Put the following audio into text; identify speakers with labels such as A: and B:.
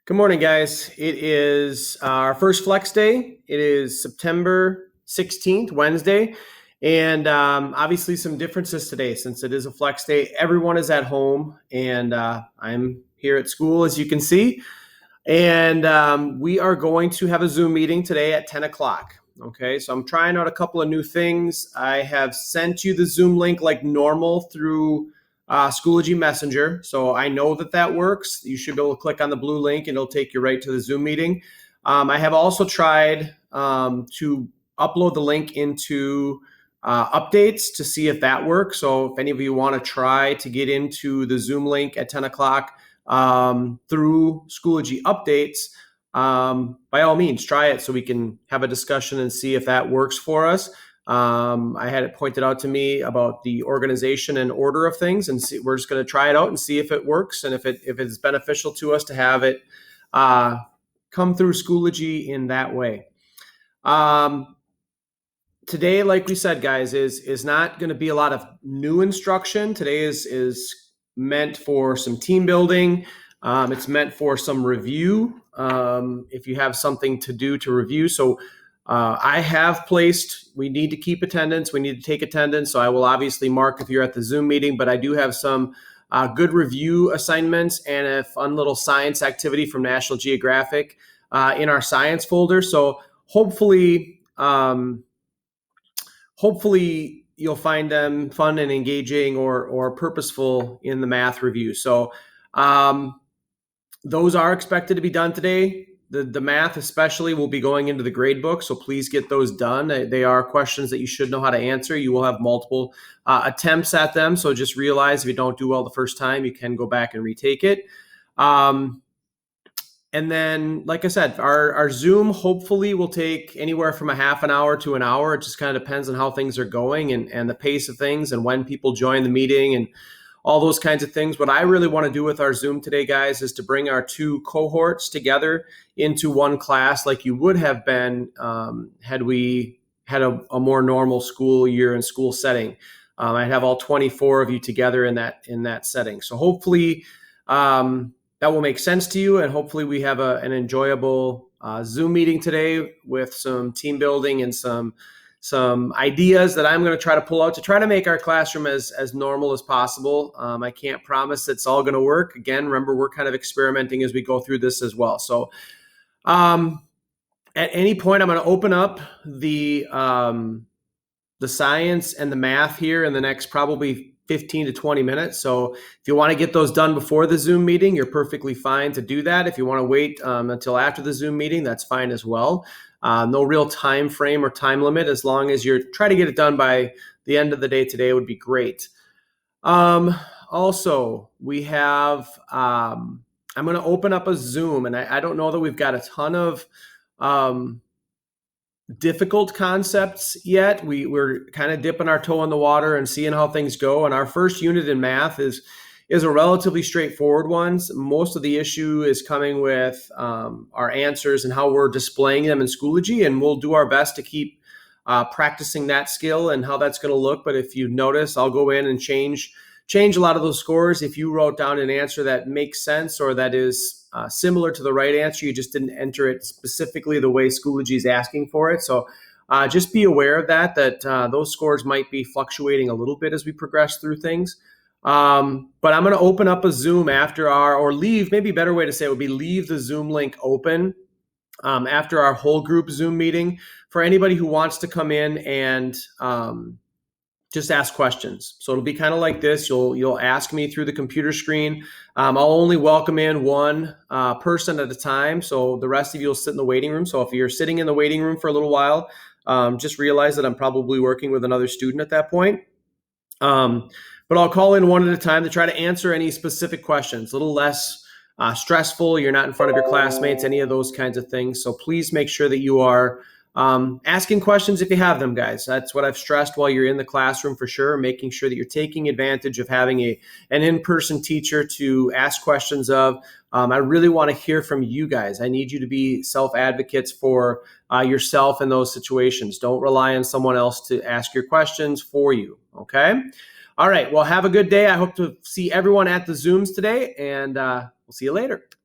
A: Good morning, guys. It is our first flex day. It is September 16th, Wednesday. And obviously, some differences today since it is a flex day. Everyone is at home, and I'm here at school, as you can see. And we are going to have a Zoom meeting today at 10 o'clock. Okay, so I'm trying out a couple of new things. I have sent you the Zoom link like normal through Schoology Messenger. So I know that works. You should be able to click on the blue link and it'll take you right to the Zoom meeting. I have also tried to upload the link into updates to see if that works. So if any of you want to try to get into the Zoom link at 10 o'clock, through Schoology updates, by all means, try it so we can have a discussion and see if that works for us. I had it pointed out to me about the organization and order of things, and we're just going to try it out and see if it works and if it's beneficial to us to have it come through Schoology in that way. Today, like we said, guys, is not going to be a lot of new instruction. Today is meant for some team building. It's meant for some review. If you have something to do to review. So I have placed, we need to keep attendance. We need to take attendance. So I will obviously mark if you're at the Zoom meeting, but I do have some good review assignments and a fun little science activity from National Geographic in our science folder. So hopefully you'll find them fun and engaging or purposeful in the math review. So those are expected to be done today. The math especially will be going into the grade book, so please get those done. They are questions that you should know how to answer. You will have multiple attempts at them, so just realize if you don't do well the first time, you can go back and retake it. And then, like I said, our Zoom hopefully will take anywhere from a half an hour to an hour. It just kind of depends on how things are going and the pace of things and when people join the meeting and all those kinds of things. What I really want to do with our Zoom today, guys, is to bring our two cohorts together into one class like you would have been had we had a more normal school year and school setting. I'd have all 24 of you together in that setting. So hopefully that will make sense to you, and hopefully we have an enjoyable Zoom meeting today with some team building and some ideas that I'm going to try to pull out to try to make our classroom as normal as possible. I can't promise it's all going to work. Again, remember, we're kind of experimenting as we go through this as well. So at any point, I'm going to open up the science and the math here in the next probably 15 to 20 minutes. So if you want to get those done before the Zoom meeting, you're perfectly fine to do that. If you want to wait until after the Zoom meeting, that's fine as well. No real time frame or time limit, as long as you're trying to get it done by the end of the day today would be great. Also, we have, I'm going to open up a Zoom, and I don't know that we've got a ton of difficult concepts yet. We're kind of dipping our toe in the water and seeing how things go. And our first unit in math is a relatively straightforward one. Most of the issue is coming with our answers and how we're displaying them in Schoology, and we'll do our best to keep practicing that skill and how that's going to look. But if you notice, I'll go in and change a lot of those scores. If you wrote down an answer that makes sense or that is similar to the right answer, you just didn't enter it specifically the way Schoology is asking for it. So just be aware of that those scores might be fluctuating a little bit as we progress through things. But I'm going to open up a Zoom after maybe a better way to say it would be leave the Zoom link open after our whole group Zoom meeting for anybody who wants to come in and just ask questions. So it'll be kind of like this. You'll ask me through the computer screen. I'll only welcome in one person at a time. So the rest of you will sit in the waiting room. So if you're sitting in the waiting room for a little while, just realize that I'm probably working with another student at that point. But I'll call in one at a time to try to answer any specific questions, a little less stressful. You're not in front of your classmates, any of those kinds of things. So please make sure that you are asking questions if you have them, guys. That's what I've stressed while you're in the classroom for sure, making sure that you're taking advantage of having an in-person teacher to ask questions of. I really want to hear from you guys. I need you to be self-advocates for yourself in those situations. Don't rely on someone else to ask your questions for you, okay? All right, well, have a good day. I hope to see everyone at the Zooms today, and we'll see you later.